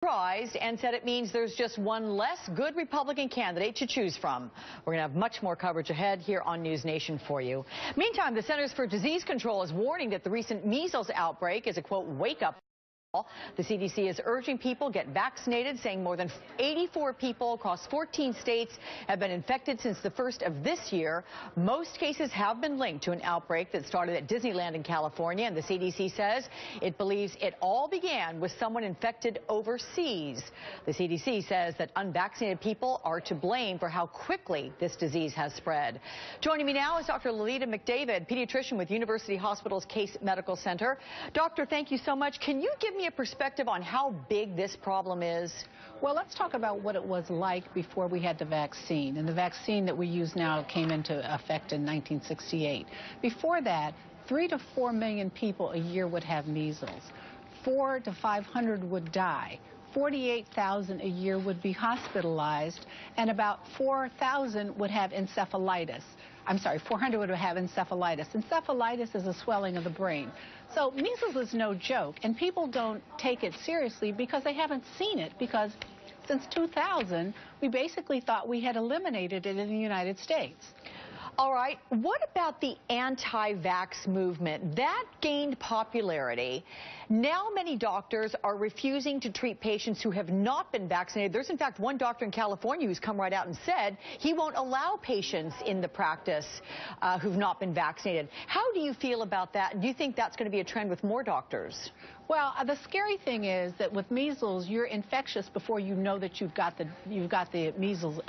Surprised and said it means there's just one less good Republican candidate to choose from. We're going to have much more coverage ahead here on News Nation for you. Meantime, the Centers for Disease Control is warning that the recent measles outbreak is a, quote, wake-up. The CDC is urging people get vaccinated, saying more than 84 people across 14 states have been infected since the first of this year. Most cases have been linked to an outbreak that started at Disneyland in California, and the CDC says it believes it all began with someone infected overseas. The CDC says that unvaccinated people are to blame for how quickly this disease has spread. Joining me now is Dr. Lolita McDavid, pediatrician with University Hospital's Case Medical Center. Doctor, thank you so much. Can you give me a perspective on how big this problem is? Well, let's talk about what it was like before we had the vaccine. And the vaccine that we use now came into effect in 1968. Before that, 3 to 4 million people a year would have measles. 400 to 500 would die. 48,000 a year would be hospitalized, and about 4,000 would have encephalitis. I'm sorry, 400 would have encephalitis. Encephalitis is a swelling of the brain. So measles is no joke, and people don't take it seriously because they haven't seen it, because since 2000, we basically thought we had eliminated it in the United States. All right, what about the anti-vax movement? That gained popularity. Now many doctors are refusing to treat patients who have not been vaccinated. There's in fact one doctor in California who's come right out and said he won't allow patients in the practice who've not been vaccinated. How do you feel about that? Do you think that's going to be a trend with more doctors? Well, the scary thing is that with measles, you're infectious before you know that you've got the measles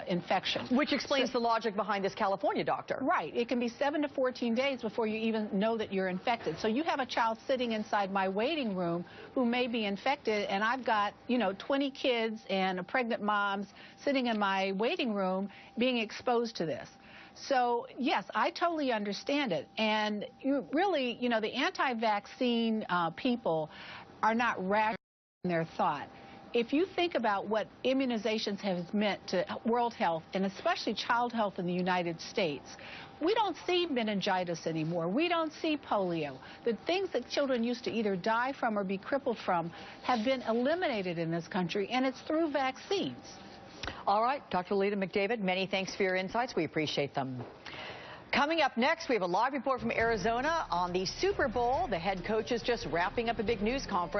infection. Which explains the logic behind this California doctor. Right. It can be 7 to 14 days before you even know that you're infected. So you have a child sitting inside my waiting room who may be infected, and I've got, 20 kids and pregnant moms sitting in my waiting room being exposed to this. So, yes, I totally understand it. And you really, the anti-vaccine people are not rational in their thought. If you think about what immunizations have meant to world health, and especially child health in the United States, we don't see meningitis anymore. We don't see polio. The things that children used to either die from or be crippled from have been eliminated in this country, and it's through vaccines. All right, Dr. Lolita McDavid, many thanks for your insights. We appreciate them. Coming up next, we have a live report from Arizona on the Super Bowl. The head coach is just wrapping up a big news conference.